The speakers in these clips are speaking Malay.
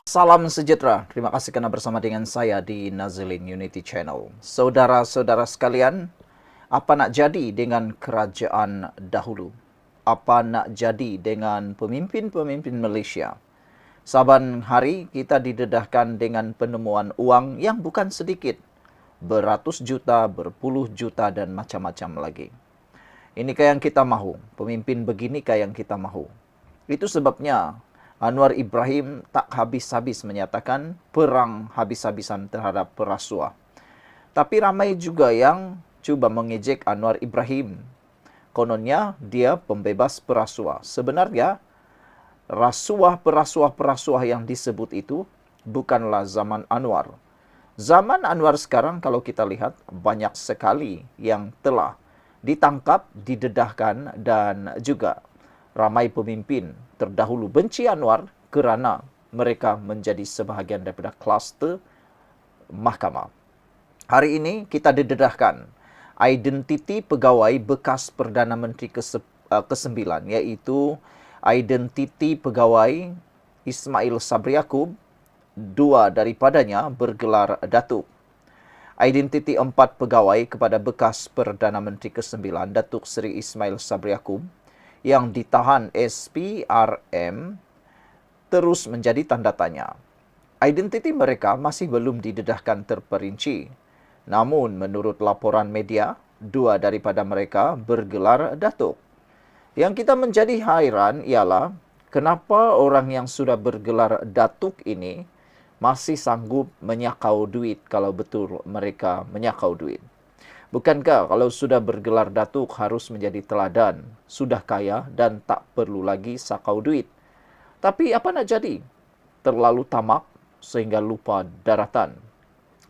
Salam sejahtera, terima kasih karena bersama dengan saya di Nazilin Unity Channel. Saudara-saudara sekalian, apa nak jadi dengan kerajaan dahulu? Apa nak jadi dengan pemimpin-pemimpin Malaysia? Saban hari kita didedahkan dengan penemuan uang yang bukan sedikit. Beratus juta, berpuluh juta dan macam-macam lagi. Inikah yang kita mahu? Pemimpin beginikah yang kita mahu? Itu sebabnya Anwar Ibrahim tak habis-habis menyatakan perang habis-habisan terhadap perasuah. Tapi ramai juga yang cuba mengejek Anwar Ibrahim. Kononnya dia pembebas perasuah. Sebenarnya perasuah yang disebut itu bukanlah zaman Anwar. Zaman Anwar sekarang kalau kita lihat banyak sekali yang telah ditangkap, didedahkan dan juga ramai pemimpin terdahulu benci Anwar kerana mereka menjadi sebahagian daripada kluster mahkamah. Hari ini kita didedahkan identiti pegawai bekas Perdana Menteri ke-9 iaitu identiti pegawai Ismail Sabri Yaakob. Dua daripadanya bergelar Datuk. Identiti 4 pegawai kepada bekas Perdana Menteri ke-9 Datuk Seri Ismail Sabri Yaakob yang ditahan SPRM terus menjadi tanda tanya. Identiti mereka masih belum didedahkan terperinci. Namun menurut laporan media, 2 daripada mereka bergelar Datuk. Yang kita menjadi hairan ialah kenapa orang yang sudah bergelar Datuk ini masih sanggup menyakau duit kalau betul mereka menyakau duit. Bukankah kalau sudah bergelar Datuk harus menjadi teladan, sudah kaya dan tak perlu lagi sakau duit? Tapi apa nak jadi? Terlalu tamak sehingga lupa daratan.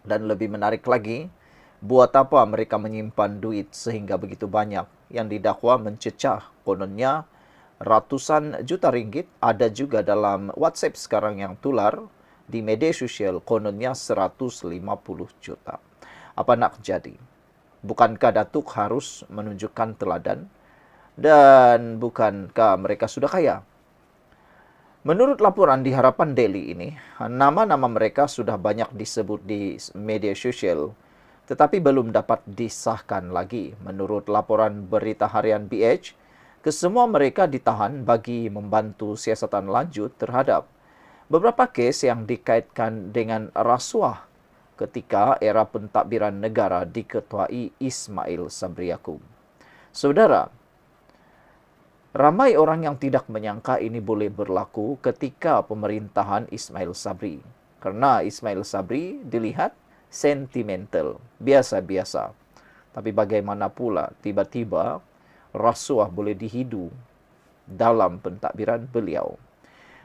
Dan lebih menarik lagi, buat apa mereka menyimpan duit sehingga begitu banyak yang didakwa mencecah kononnya ratusan juta ringgit, ada juga dalam WhatsApp sekarang yang tular di media sosial kononnya 150 juta. Apa nak jadi? Bukankah Datuk harus menunjukkan teladan? Dan bukankah mereka sudah kaya? Menurut laporan di Harapan Daily ini, nama-nama mereka sudah banyak disebut di media sosial, tetapi belum dapat disahkan lagi. Menurut laporan berita harian BH, kesemua mereka ditahan bagi membantu siasatan lanjut terhadap beberapa kes yang dikaitkan dengan rasuah ketika era pentadbiran negara diketuai Ismail Sabri Yaakob. Saudara, ramai orang yang tidak menyangka ini boleh berlaku ketika pemerintahan Ismail Sabri. Karena Ismail Sabri dilihat sentimental, biasa-biasa. Tapi bagaimana pula tiba-tiba rasuah boleh dihidu dalam pentadbiran beliau.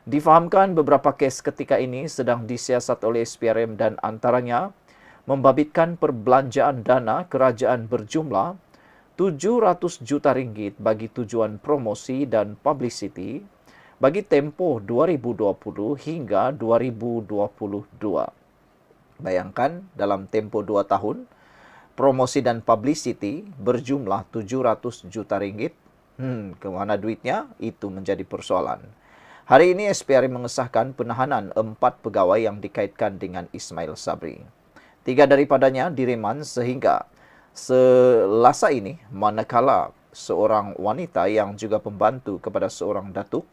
Difahamkan beberapa kes ketika ini sedang disiasat oleh SPRM dan antaranya membabitkan perbelanjaan dana kerajaan berjumlah 700 juta ringgit bagi tujuan promosi dan publicity bagi tempoh 2020 hingga 2022. Bayangkan dalam tempoh 2 tahun, promosi dan publicity berjumlah 700 juta ringgit. Kemana duitnya? Itu menjadi persoalan. Hari ini SPRM mengesahkan penahanan 4 pegawai yang dikaitkan dengan Ismail Sabri. 3 daripadanya direman sehingga Selasa ini, manakala seorang wanita yang juga pembantu kepada seorang datuk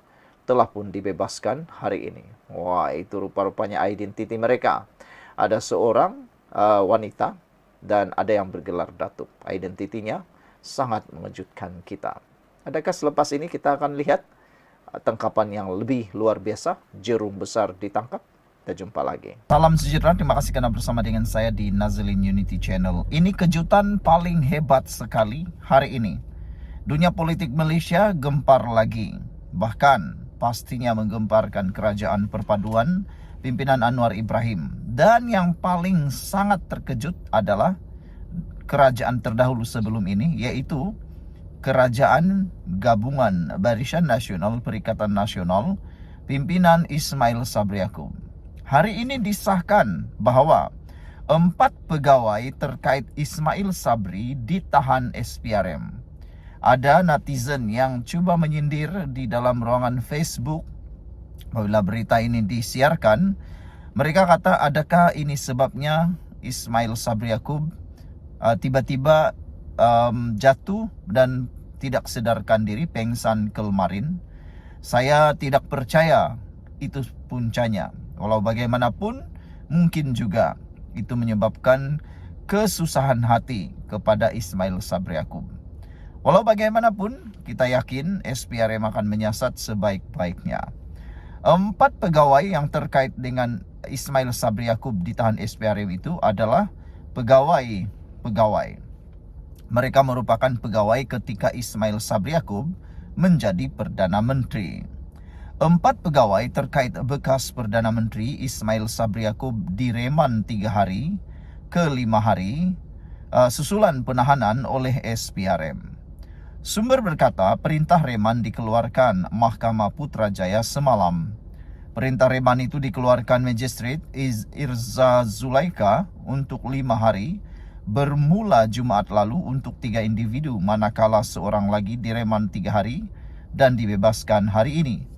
telah pun dibebaskan hari ini. Wah, itu rupa-rupanya identiti mereka. Ada seorang wanita dan ada yang bergelar datuk. Identitinya sangat mengejutkan kita. Adakah selepas ini kita akan lihat tangkapan yang lebih luar biasa, jerum besar ditangkap? Kita jumpa lagi. Salam sejahtera, terima kasih karena bersama dengan saya di Nazilin Unity Channel. Ini kejutan paling hebat sekali hari ini. Dunia politik Malaysia gempar lagi. Bahkan pastinya menggemparkan kerajaan perpaduan pimpinan Anwar Ibrahim. Dan yang paling sangat terkejut adalah kerajaan terdahulu sebelum ini, yaitu Kerajaan Gabungan Barisan Nasional Perikatan Nasional pimpinan Ismail Sabri Yaakob. Hari ini disahkan bahawa 4 pegawai terkait Ismail Sabri ditahan SPRM. Ada netizen yang cuba menyindir di dalam ruangan Facebook Apabila berita ini disiarkan, mereka kata, adakah ini sebabnya Ismail Sabri Yaakob tiba-tiba jatuh dan tidak sedarkan diri, pingsan kemarin. Saya tidak percaya itu puncanya. Walau bagaimanapun, mungkin juga itu menyebabkan kesusahan hati kepada Ismail Sabri Yaakob. Walau bagaimanapun, kita yakin SPRM akan menyiasat sebaik-baiknya. 4 pegawai yang terkait dengan Ismail Sabri Yaakob ditahan SPRM itu adalah pegawai. Mereka merupakan pegawai ketika Ismail Sabri Yaakob menjadi Perdana Menteri. 4 pegawai terkait bekas Perdana Menteri Ismail Sabri Yaakob direman 3 hari ke 5 hari susulan penahanan oleh SPRM. Sumber berkata perintah reman dikeluarkan Mahkamah Putrajaya semalam. Perintah reman itu dikeluarkan Magistrate Irza Zulaika untuk 5 hari bermula Jumaat lalu untuk 3 individu, manakala seorang lagi direman 3 hari dan dibebaskan hari ini.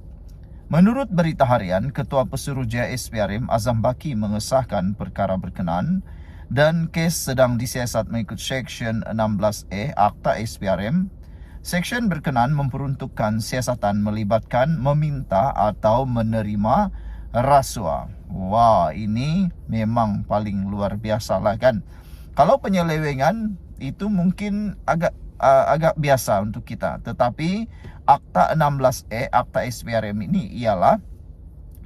Menurut berita harian, Ketua Pesuruhjaya SPRM Azam Baki mengesahkan perkara berkenaan dan kes sedang disiasat mengikut Seksyen 16E Akta SPRM. Seksyen berkenaan memperuntukkan siasatan melibatkan meminta atau menerima rasuah. Wah, ini memang paling luar biasa lah kan. Kalau penyelewengan itu mungkin agak biasa untuk kita. Tetapi Akta 16E, Akta SPRM ini ialah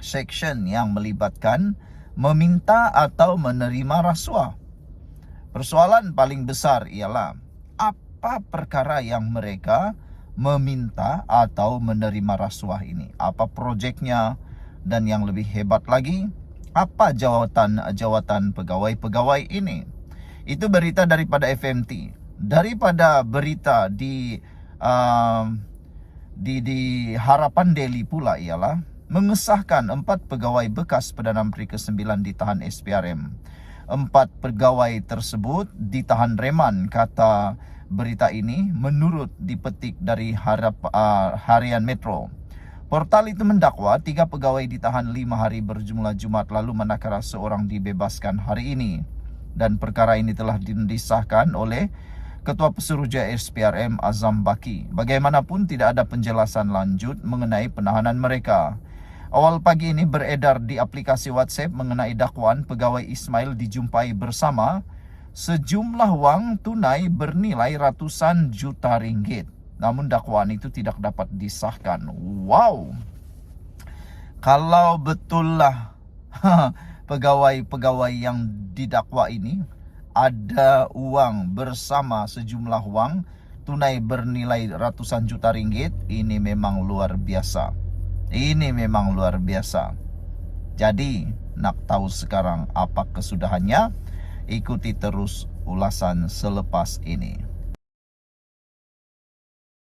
seksyen yang melibatkan meminta atau menerima rasuah. Persoalan paling besar ialah apa perkara yang mereka meminta atau menerima rasuah ini? Apa proyeknya? Dan yang lebih hebat lagi, apa jawatan pegawai-pegawai ini? Itu berita daripada FMT. Daripada berita di Harapan Daily pula ialah mengesahkan 4 pegawai bekas Perdana Menteri ke-9 ditahan SPRM. 4 pegawai tersebut ditahan reman, kata berita ini menurut dipetik dari Harian Metro. Portal itu mendakwa 3 pegawai ditahan 5 hari berjumlah Jumat lalu, manakala seorang dibebaskan hari ini. Dan perkara ini telah disahkan oleh Ketua Pesuruhjaya SPRM Azam Baki. Bagaimanapun tidak ada penjelasan lanjut mengenai penahanan mereka. Awal pagi ini beredar di aplikasi WhatsApp mengenai dakwaan pegawai Ismail dijumpai bersama sejumlah wang tunai bernilai ratusan juta ringgit. Namun dakwaan itu tidak dapat disahkan. Wow. Kalau betullah pegawai-pegawai yang didakwa ini ada uang bersama sejumlah wang tunai bernilai ratusan juta ringgit, ini memang luar biasa. Ini memang luar biasa. Jadi, nak tahu sekarang apa kesudahannya? Ikuti terus ulasan selepas ini.